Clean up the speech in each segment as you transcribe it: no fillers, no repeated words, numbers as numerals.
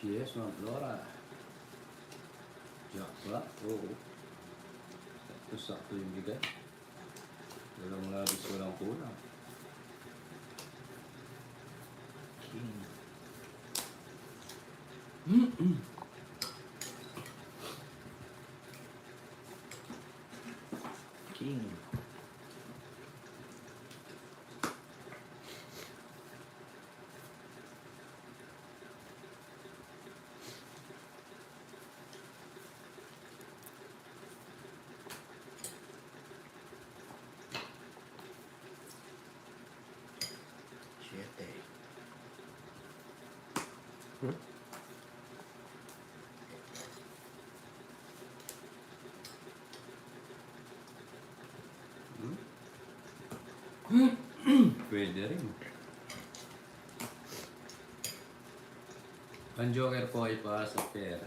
Yes, Ma'am Flora. Jackpot, oo. Sakto yung bigay. Walang labis, walang kulang. King. King. Siete. Pwede rin. Ang joker po ay para sa pera.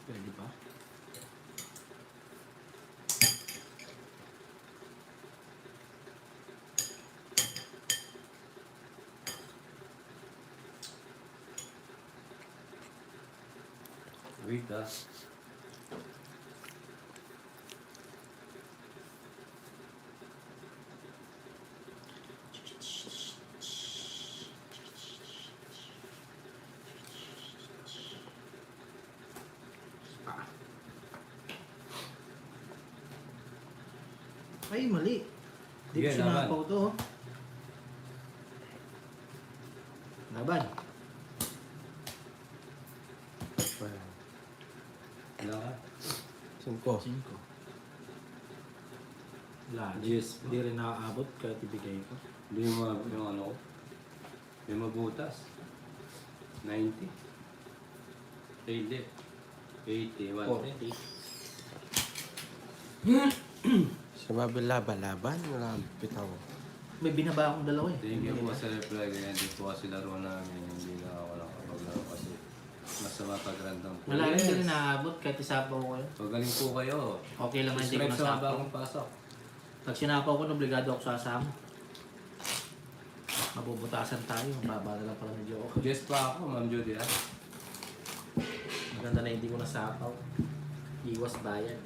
Pwede ba? Wait ah. Ay, mali. Di ko Sige, sinapaw to. Oh. Laban. Wala ka? 5. 5. Wala. Yes. Hindi rin nakakaabot kahit ibigay ko. Hindi mo yung ano ko. Hindi mabutas. 90. Hindi. 80, 110. Sa mabilaba-laban, wala bitaw. May binaba akong dalawa eh. Thank you po sa reply. Ganyan din po kasi laro namin. Hindi na ako nakapaglaro kasi masama pag-random po. Wala rin hindi nakaabot kahit isapaw ko yun. Pagaling po kayo. Okay lang hindi ko Subscribe sa nasapaw. bagong pasok. Pag sinapaw ko, obligado ako sasama. Mabubutasan tayo. Mababa na lang pala medyo ako. Guest pa ako, Ma'am Judy ha. Maganda na hindi ko nasapaw. Iwas bayan.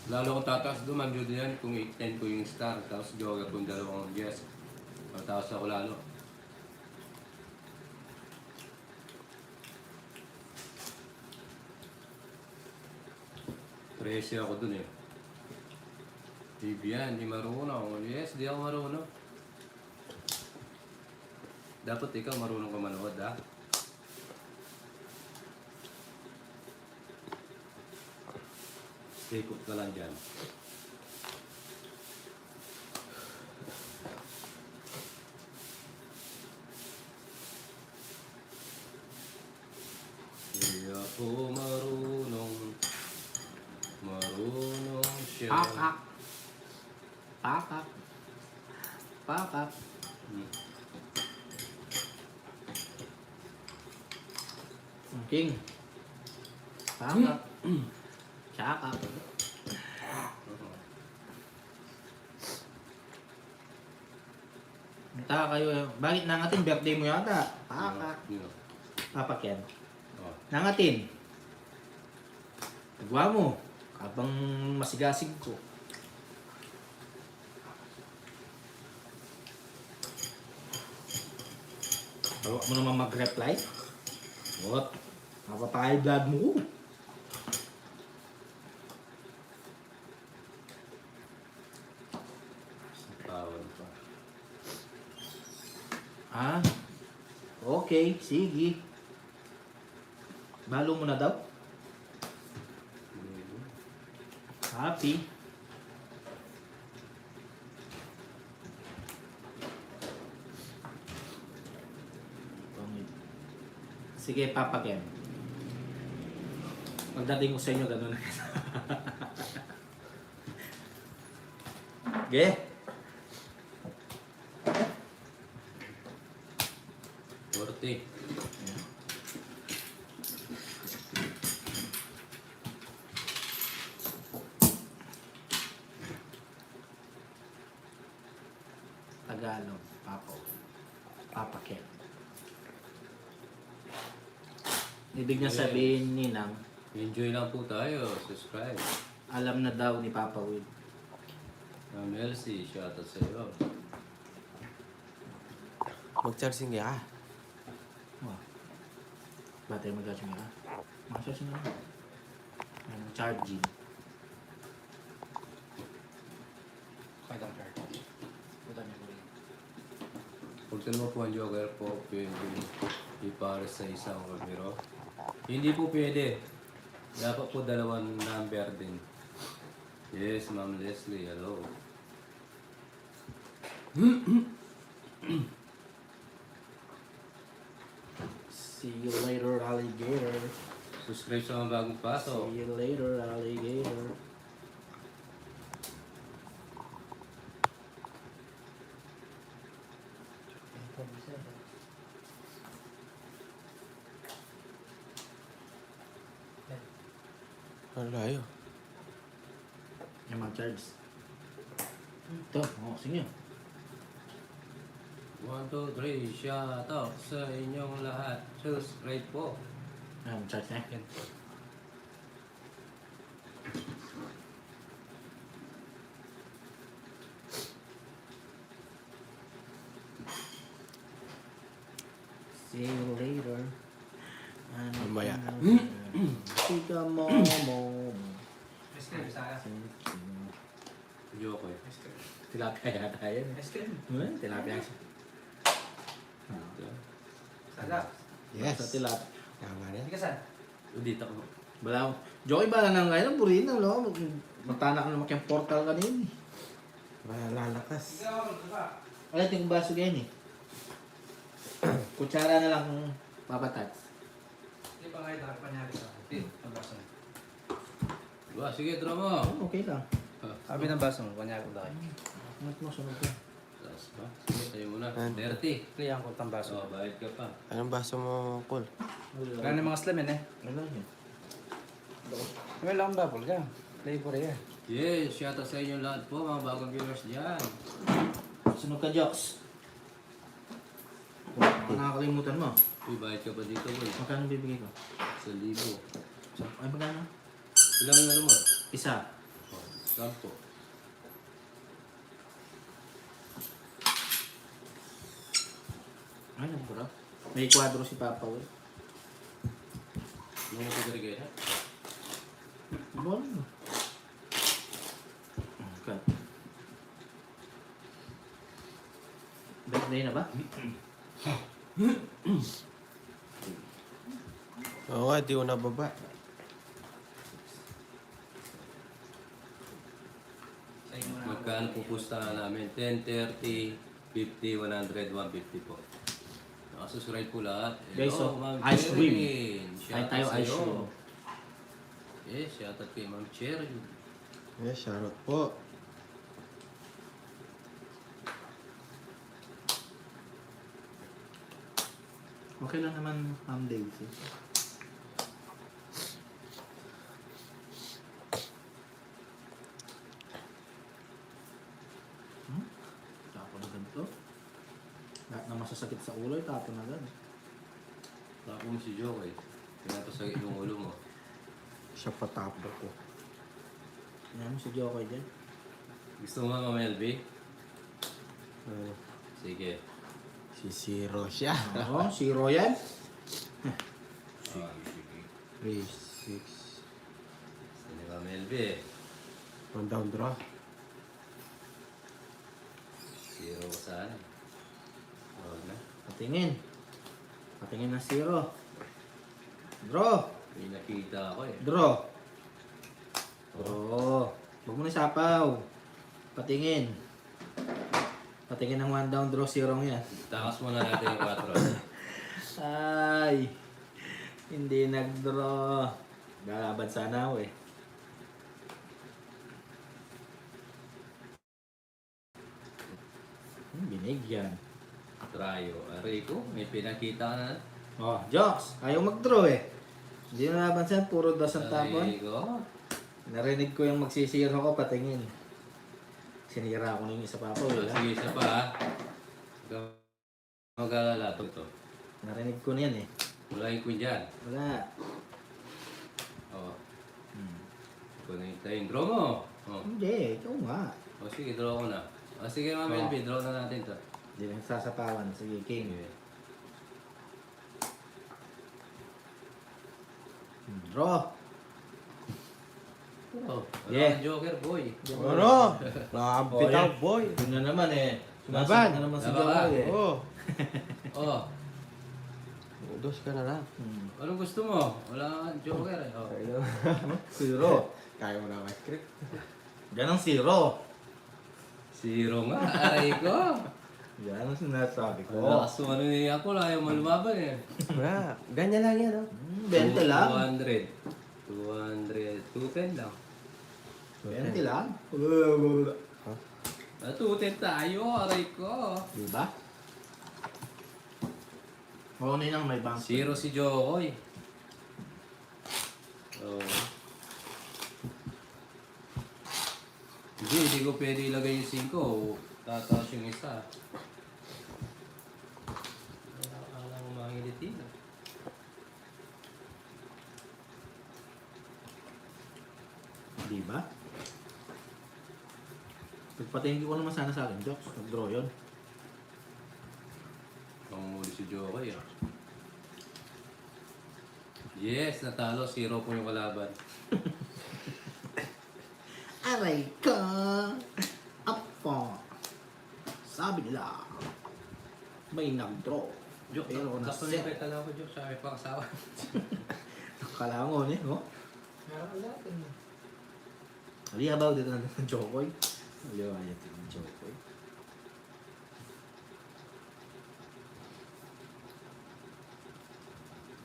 Lalo kung tataas doon, Ma'am Judy yan, kung 8-10 ko yung star, tapos joga kung dalawang guest. Mataas ako lalo. Pressure ako dun eh. Bibian, di marunong. Yes, di ako marunong. Dapat ikaw marunong ka manood ha. Stay put ka lang dyan. Di ako marunong. Marunong siya. Pakak. Pakak. Pakak. Hmm. King. Pakak. Tsaka. Punta kayo. Bakit nangatin? Birthday mo yata. Pakak. Yun. Papak yan. Oh. Nangatin. Nagawa mo. Habang masigasig ko. Bawa mo naman mag-reply. What? Napapahal blood mo. Bawal pa. Ah, okay, sige. Balo mo na daw? Happy. Sige, Papa Ken. Pagdating ko sa inyo, gano'n na. Okay? Tagalog. Papa. Papa Ken. Ibig niya sabihin, Ninang, Enjoy lang po tayo. Subscribe. alam na daw ni Papa Will. Melcy, shoutout sa iyo. Mag-charging ka. Oh. Ba tayo mag-charge nga? Mag-charge nga. Ang charging. Kahit ang charge. Buta niya ko rin. Kung mo po ang jogger po, pwede ipares sa isang Ramiro. Hindi po pwede. Dapat po dalawang number din. Yes, Ma'am Leslie, hello. See you later, alligator. Subscribe sa mga bagong pasok. See you later, alligator. Ang layo. Yung mag-charge. Ito, sige. 1, 2, 3, shoutout sa inyong lahat. Subscribe po. Mag-charge na. Yan. See you later. Mamaya. Sika mo. Ice cream, Sara. Joke eh. Ice cream. Tilapia yata yan. Ice cream. Tilapia. Sara. Yes. Sa tilapia. Tama na. Hindi ka saan? Udit ako. Balaw. Joey ba na ngayon? Burin na, no? Matana ka naman kayong portal kanina. Para lalakas. Ikaw, ano ba? Wala yung baso ganyan eh. Kutsara na lang papatats. Hindi pa ngayon nakapanyari sa akin. Hindi, ang baso mo. Diba, sige, drama. Okay lang. Sabi ng baso mo, panyari ko dahil. Angat mo, sunod ka. Tapos ba? Sige, tayo muna. Dirty. Kaya ko itang baso. So, bayad ka pa. Anong baso mo, Col? Wala na mga slam yan eh. Wala yun. May lang bubble ka. Flavor yan. Yes, shoutout sa inyo lahat po, mga bagong viewers dyan. Sunod ka, Jox. Baka nakakalimutan mo. Uy, bayad ka pa dito, boy. Magkano bibigay ko? 1,000. Ay, magkano? Ilang ano mo? Isa. Oh, 10. Ay, nagpura. May kwadro si Papa Will. Ano mo pagkarigay na? Bon. Okay. Birthday na ba? Oo nga, di ko nababa. Sa inyo na. Magkano pupustahan namin? 10, 30, 50, 100, 150 po. Nakasusuride po lahat. Guys, so, Ma'am ice cream. Cherin. Kain tayo Shoutout ice sa'yo. cream. Yes, shoutout kay Ma'am Cherin. Yes, shoutout po. Okay lang naman, Ma'am Daisy. Tapon na ganito. Lahat na masasakit sa ulo, tapon agad. Tapos si Joe eh. Pinapasagit yung ulo mo. Siya patapo ko. Yan mo si Jokoy dyan. Gusto mo nga Ma'am LB? Sige. Si Zero siya. Oo, zero yan. Sige, sige. 3, 6. Gusto ni Ma'am LB eh. One down draw. Zero ko sana. Huwag na. Patingin. Patingin ng zero. Draw. May nakita ako eh. Draw. Draw. Huwag mo na sapaw. Patingin. Patingin ng one down, draw zero yan. Takas muna natin yung 4. Ay. Hindi nag-draw. Galaban sana ako eh. Binigyan. Trayo. Rico, may pinakita ka na. Oh, Jocks. Ayaw mag-draw eh. Hindi na nabansan, puro das ang tapon. Rico. Narinig ko yung magsisiro ko, patingin. Sinira ko na yung isa pa po, wala. Sige, isa pa ha. Mag-alala to. Narinig ko na yan eh. Wala yung queen dyan. Wala. Oo. Hmm. Ikaw na hintayin. Draw mo. Oh. Hindi, ikaw nga. O sige, draw ko na. O sige, Ma'am Oo. LB, draw na natin to. Hindi lang sasapawan. Sige, king. Sige. Draw. Oh, wala Yeah. kang joker, boy. Ano? Nakabitaw, Oh, yeah. boy. Yun na naman eh. Laban. Sumasagot na naman si Laban. Joel eh. Oh. Oh, Dos ka na lang. Hmm. anong gusto mo? Wala kang joker eh. Oh. Zero. Kaya mo na ang script. Yan ang zero. Zero nga, aray ko. Yan ang sinasabi ko. Lakas mo ano niya ako, ayaw mo lumaban eh. Wala. Ganyan lang yan, oh. 20 lang. 200. 210 lang. 20 lang. Ah, 210 tayo, aray ko. Diba? Oo, na lang may bank. Zero si Jokoy. Oh. Hindi ko pwede ilagay yung 5. Tataas yung isa. Akala mo mangilitin. Diba? Pagpatingin ko naman sana sa akin, Jokes. Nag-draw yun. Pangmuli si Jokoy ah. Yes, natalo. 0 po yung kalaban. Aray ka! Apo! Sabi nila, may nag-draw. Joke, Pero tapos na-set. na yung tala ko, Joke. Sabi pa kasawa. Nakalangon eh, no? Ali, habaw dito na ng Jokoy. Ali, ayat yung Jokoy.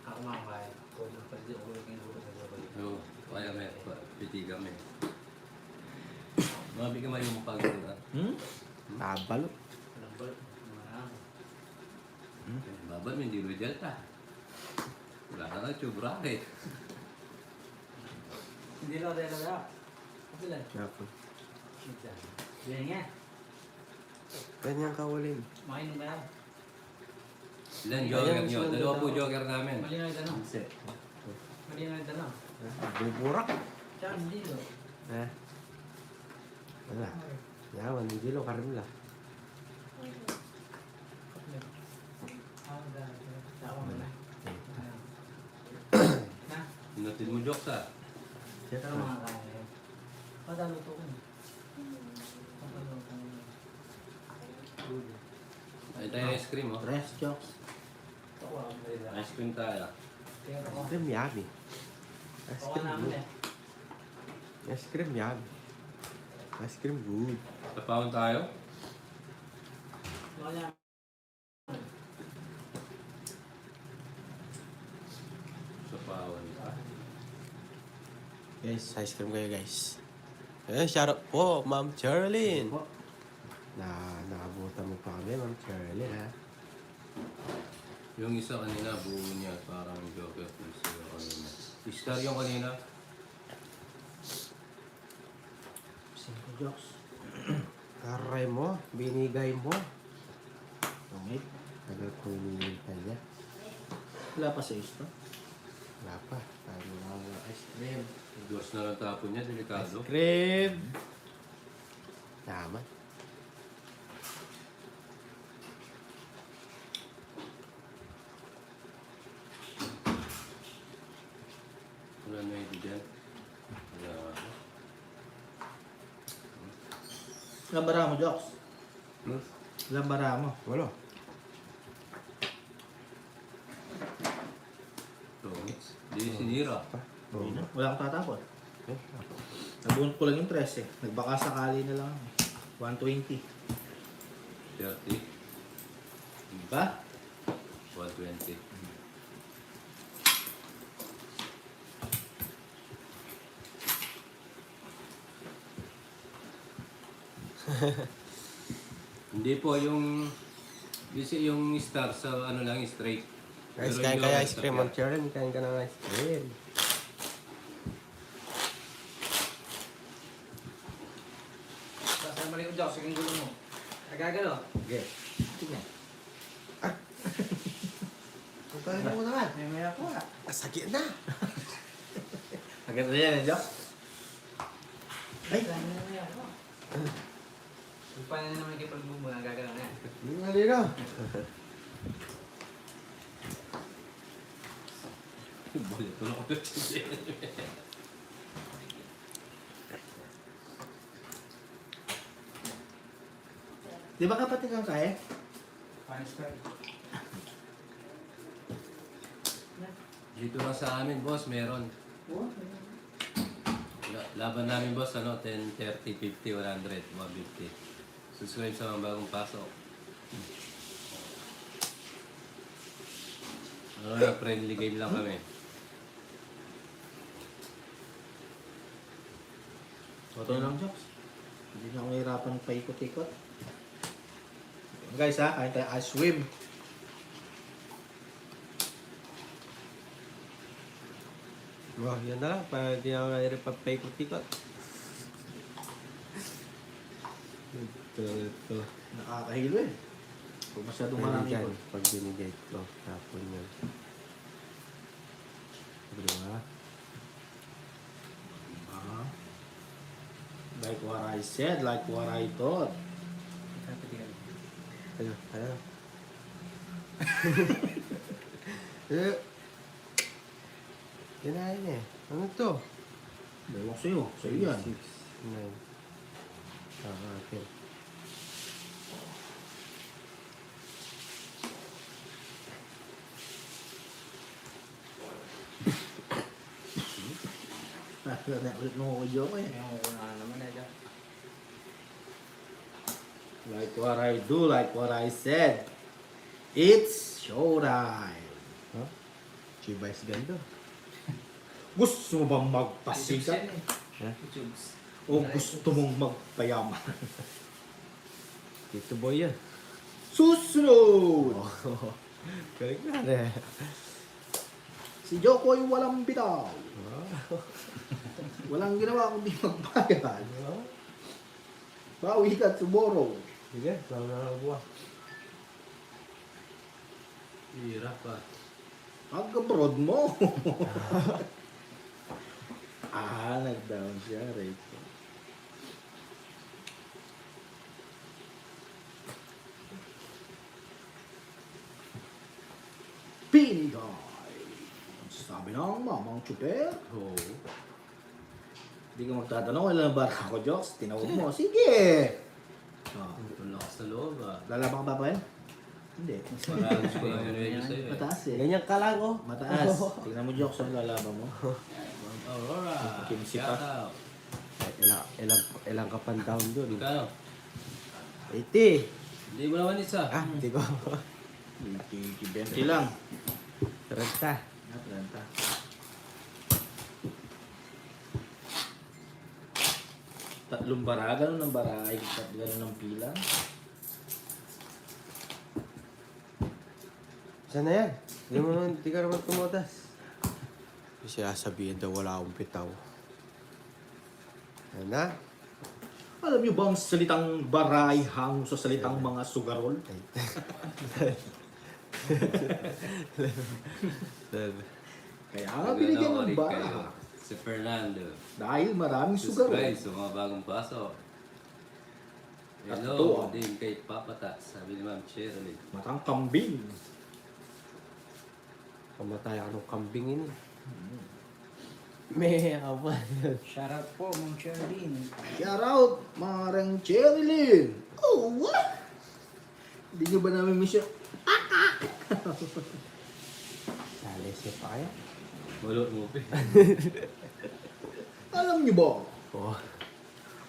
Ako makakaya. Kung pwede ako yung kinulog sa Jokoy. Oo, kaya may piti kami. Mga bigyan mo yung mukha ko na. Hmm? Tabalot. Walang bal. Marami. Babad mo, hindi mo delta. Wala na nga, tube rocket. Hindi lang tayo talaga. Kasi lang. Ako. Yan nga. Ganyan ka ulin. Mainom ba yan? Ilan joker nyo? Dalawa po joker namin. Mali na yung tanong. Kasi, Mali na yung tanong. Buburak. Siya, hindi lo. Eh. Wala. Yaman, hindi lo karimla. Ako na. Na? inutin mo jokes ah. Check Pero na. makakaya yun. Padalo to ko. Padalo to ko. Ay tayo ice cream oh. Tres Jokes. Ito ko ako nila. Ice cream tayo. Tingnan ko. Ice cream yummy. Ice Baka cream namin good. eh. Ice cream yummy. Ice cream good. Tapawan tayo. Baka namin. Tapawan pa. Guys, ice cream kayo guys. Eh, shout out po, Ma'am Charlene. Po. Nakabutan mo pa kami, Ma'am Charlene, ha? Yung isa kanina, buo niya, parang joker. Isa kanina. Star yung kanina. 5 Jokes. Aray mo, binigay mo. Pangit. Tagal ko hinihintay niya. Wala pa sa isto. Wala pa. Tayo na ang ice cream. Dos na lang tapon niya, delikado. Cream! Tama. Wala na ito dyan. Wala. Ilang bara mo, Jokes? Hmm? Ilang bara mo? Wala. Tongits. Di sinira. Pa? Hindi na. Wala akong tatapon. Eh, Nabunot ko lang yung 13 eh. Nagbaka sakali na lang. 120. 30. Diba? 120. Hindi po yung yung star sa ano lang straight. guys, Pero kain yung kayo joker ice sa cream, pier. Ma'am Charlene. Kain ka ng ice cream. Basta mali ko dyan. Sige gulo mo. Nagagalo. Okay. Tingnan. Puntahan mo naman. May ako ah. Sakit na. Agad na yan, Jock. Ay! May ako. Paano naman kayo pagbumula, gagalaw na yan. Hindi na. Balik ko na ako. Di ba kapatid kang kaya? Fine style. Dito lang sa amin, boss, meron. Laban namin, boss, 10, 30, 50, 100, 150. Subscribe sa mga bagong pasok. Friendly game lang kami. Ito lang, Jocks. Hindi na ako hirapan paikot-ikot. Guys ha, kain tayo ice swim. Oh, yan na lang. Para hindi ako nahirap pagpaikot-ikot. Ito. Nakakahilo eh. Kung masyadong marami Dyan, ko. pag binigay ko, tapon yan. Diba? Ah. Like what I said, like what I thought. Ano? Kinain eh. Ano to? Dalawa sa'yo. Sa'yo yan. 6, 9. Akin. Nakakala na ulit mo ko joke eh. Ngayon ko na naman na dyan. Like what I do, like what I said. It's showtime. Huh? Chibais ganda. Gusto mo bang magpasikat? Ha? YouTubes. O gusto mong magpayaman? Dito boy yan. Susunod! Galing na rin. Si Joko ay walang bitaw. Walang ginawa kundi magbayad. Bawi ka tomorrow. Sige, selamat na buah. Hirap pa. Pag-abroad mo. Nag-down siya. Right. Pinigay. Sabi ng mamang chuper. Oo. Hindi ka magtatanong, ilan ba ako, Jokes? Tinawag mo. Sige! Ang lakas na loob ah. Lalaban ka ba pa yan? Hindi. Parang gusto ko lang yung medyo sa'yo eh. Mataas eh. Ganyan ka lang oh. Mataas. Tingnan mo, Jokes, ang lalaban mo. Aurora. Kimsi Shout pa. out. Ilang ka pan down dun. Magkano? 80. Hindi mo naman isa. Ah, hindi ko. 20 lang. 30. Atlanta. Tatlong bara, ganun ang bara, ay ganun ang pila. Saan na yan? Hindi ka naman tumutas. Siya sabihin daw wala akong pitaw. Yan na. Alam niyo ba ang salitang baray hango sa salitang mga sugarol? Kaya nga binigyan ng Nanonood kayo. bara. Si Fernando. Dahil maraming sugarol. Subscribe sa mga bagong pasok. At ito, Hello din kay Papata, sabi ni Ma'am Cheryl. Matang kambing. Kamatay ako ng kambing ini. May apa. Shoutout po, Ma'am Sherlyn. Shout out, Marang Cherilyn. Oh, what? Hindi nyo ba namin miss yun? Sali siya pa kaya? Mulot mo pa. Alam nyo ba, Oo.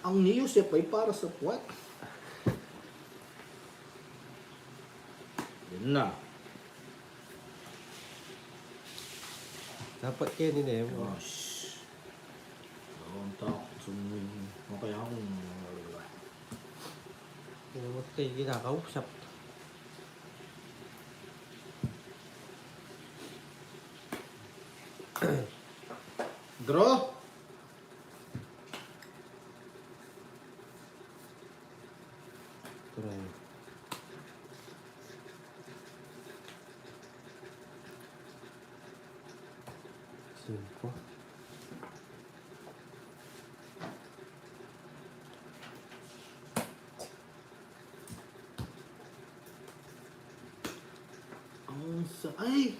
ang ni Yusef ay para sa puwet. Yun na. Dapat kayo din eh. Gosh. Ang takot sumuhin. Kaya akong... Huwag kayo kinakausap. Draw? Turay. Ay!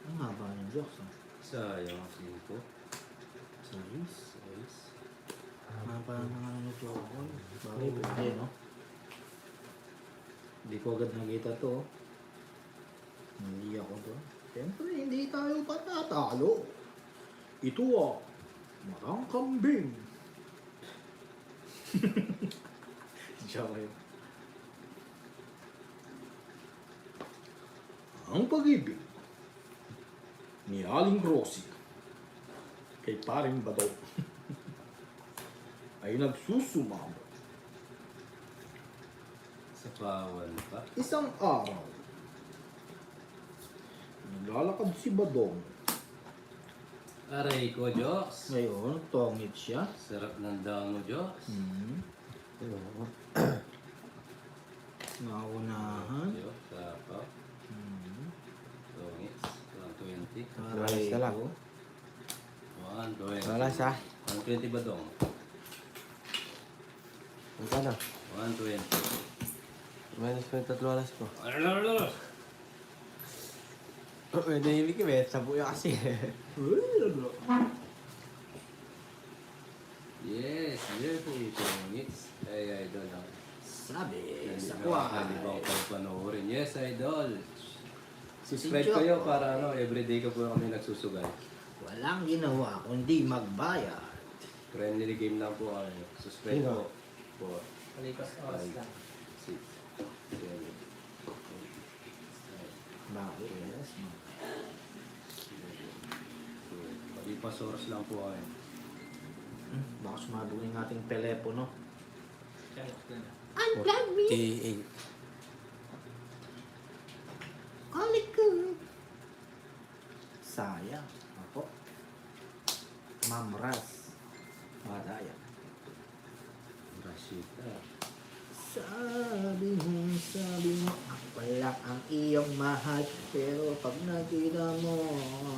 Ang haba ng jokes, ah. Sayang ang 5. Service. 6. Haba ng mga ano Jokol. Bagay, pwede, no? Hindi ko agad nakita to. Oh. Hindi ako to. Siyempre, hindi tayo patatalo. Ito ah, marang kambing. Joke yun. Ang pag-ibig ni Aling Rosie kay Paring Badong ay nagsusumamo. Sa bawal pa. Isang araw, naglalakad si Badong. Aray ko, Diyos. Ngayon, tongit siya. Sarap ng daon mo, Diyos. Naunahan. Diyos, tapaw. Tongits. 120. Malas na lang. 120. Malas ha. 120 ba dong? Magkano? 120. Minus ko yung 3 oras ko. Alala! Nahimik kami. Sabu yung kasi. Yes, yes, tongits. Ay, idol. Sabi sa Hindi ba kway. ako panoorin? Yes, idol. Subscribe Si Joke. kayo para everyday ka po kami nagsusugal. Walang ginawa kundi magbayad. Friendly game lang po kami. Subscribe Sino? po. 4, Kalipas oras lang. 6, 7, Bakit? Yes. Palipas oras lang po kami. Baka sumabog yung ating telepono. Check lang. Unplug me! 48. Kalik ko. Sayang. Ako. Mamras. Madaya. Rashida. Sabi mo, ako lang ang iyong mahal. Pero pag nakita mo,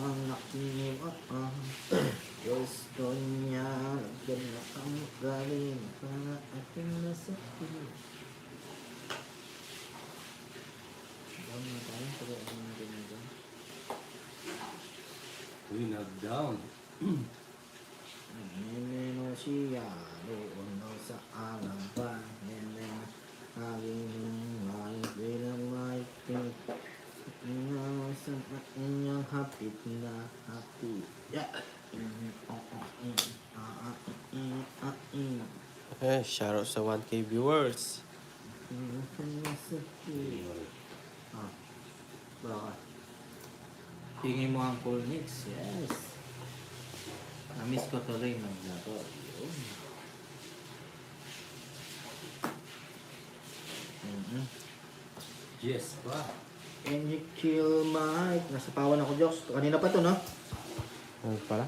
ang nakinuha. Gusto niya, lagyan na ang galing para aking nasakit. Down na tayo, pero ano natin na doon? Uy, knockdown. Nene siya, doon daw sa alam pa. Nene, aging may bilang may pink. Sa inyong hapit na hapit. Yeah. Okay, shoutout sa 1K viewers. Ah, bakit? Tingin mo ang cool mix? Yes. Namiss ko tuloy maglato. Yun. Yes pa. And you kill Mike. Nasa pawan ako, Jokes. Kanina pa to, no? Ano pala?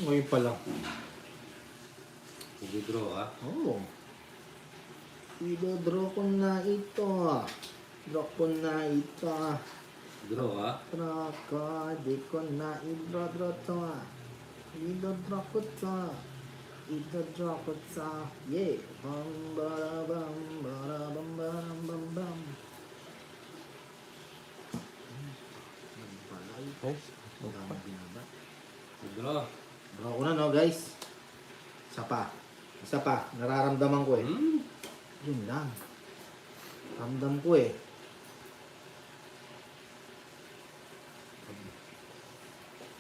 Ngayon pa lang. Mag-draw ha. Oo. Ido-draw ko na ito. Draw ko na ito. Draw ha. Traka, di ko na i-draw to. Ido-draw ko to. Ido-draw ko to. Yeah. Bam, bara, bam, bara, bam, bam, bam, bam. Nagbalay. Nice. Ang dami binaba. Draw. Draw ko na, no, guys. Isa pa. Isa pa. Nararamdaman ko eh. Yun lang. Ramdam ko eh.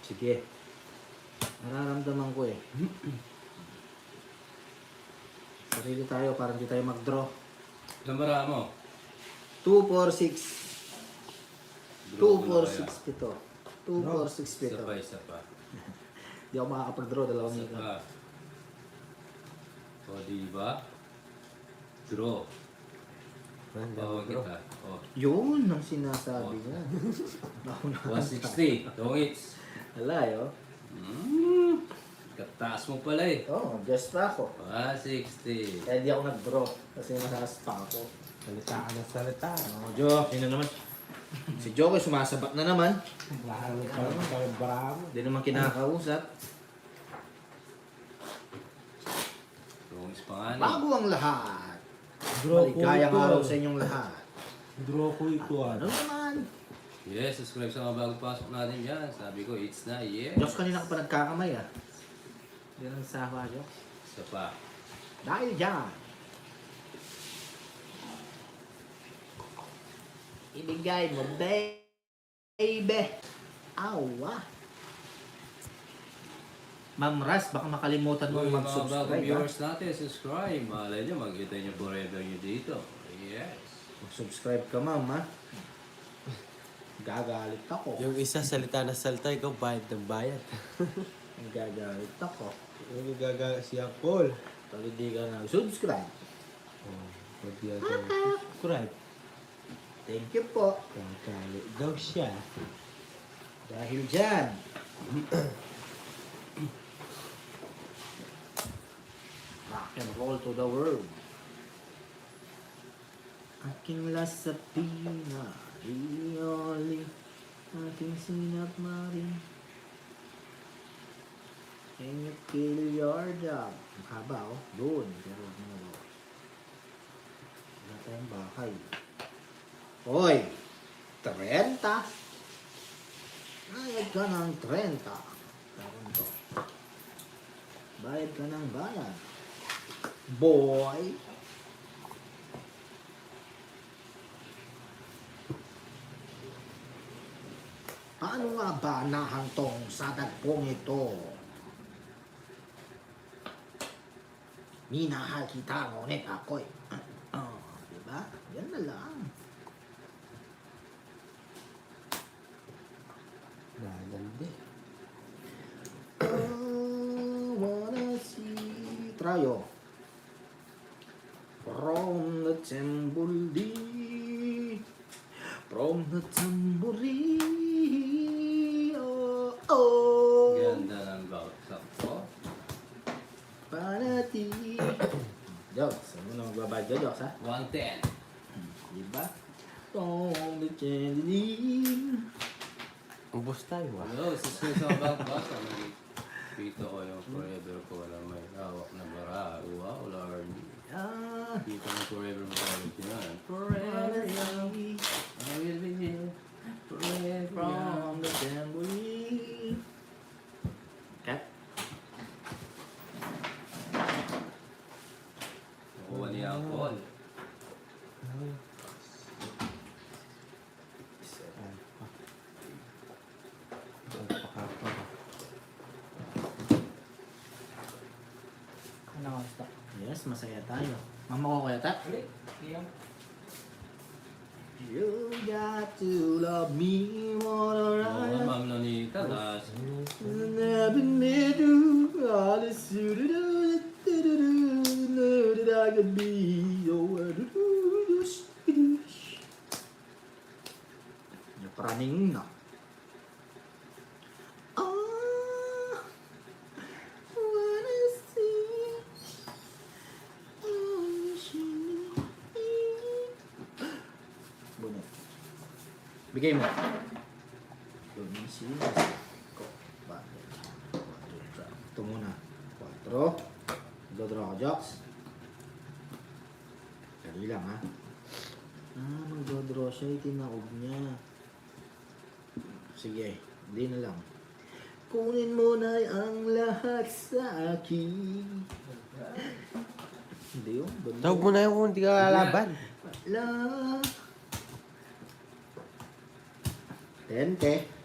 Sige. Nararamdaman ko eh. Sarili tayo para hindi tayo mag-draw. Ilan bara mo? 2, 4, 6. 2, Draw ko na 4, kaya. 6, pito. 2, 4, 6, Isa pito. pa, isa pa. Hindi ako makakapag-draw. Dalawang Isa minute. pa. O, diba? Draw. Bawag kita. O, Yun ang sinasabi niya. Naunahan 160. Tongits. Wala yun. Kataas mo pala eh. Oo, just pa ako. 160. Kaya di ako nag-draw kasi mataas pa ako. Salita ka na salita. Oo, Jo, sino naman? Si Joe sumasabat na naman. Lalo ka naman kami bravo. Hindi naman kinakausap. Tongits pa nga Bago ang lahat. Draw ko Maligayang ito. araw sa inyong lahat. Draw ko ito Ano naman yan. Yes, subscribe sa mga bago pasok natin dyan. Sabi ko, it's na, yes. Diyos, kanina ka pa nagkakamay ah. Yan ang sawa, Diyos. Isa pa. Dahil dyan. Ibigay mo, baby. Awa. Ma'am Ras, baka makalimutan mo Mga bagong mag-subscribe. Ha? viewers natin, subscribe. Malay nyo, magkita nyo forever nyo dito. Yes. Mag-subscribe ka, ma'am, ha? Gagalit ako. Yung isa salita na salita, ikaw bayad ng bayad. Gagalit ako. Yung gaga si Paul. Pag hindi ka na-subscribe. Oh, pag yan subscribe. Thank you po. Gagalit daw siya. Dahil dyan. Rock and roll to the world. Aking lasapina, ioli, aking sinat marin. Can you kill your job? Ang haba, oh. Doon. Pero ano, wala tayong bahay. Hoy! 30? Bayad ka ng 30. Taon to. Bayad ka ng bayad. Boy! Paano nga ba nahantong sa dagpong ito? Minahal kita, ngunit ako'y... diba? Yan na lang. Nalandi. Wanna see... Trayo. From the tambourine. From the tambourine. Oh, oh. Ganda ng bawat sakto. Panati. Jokes. Ano na magbabayad ka, Jokes, ha? 110. Diba? From the tambourine. Ubus tayo ah. Hello, subscribe sa mga bago pasok. Dito ko yung forever ko. Walang may hawak na bara. Wow, Lord. Ah. Dito ng forever mo kami yan. Forever Forever, I will be here. Forever. from the tambourine. Cut. Nakuha niya ang call. Ano ang stop? Yes, masaya tayo. Mama ko kaya ta? Ulit. Iyan. You got to love me more Oo, than Ma'am Nonita. Last. never made you all the know that I could be your yung praning na. Ah, wanna see bunot. Bigay mo. Lumisinas ko. Bakit? Ito muna. 4. Dodraw ko, Joks. Dali lang, ha? Ah, magdodraw siya. Itinaob niya. Sige, hindi na lang. Kunin mo na ang lahat sa akin. Hindi yun. Tawag mo na yung kung hindi ka lalaban. Wala. 20.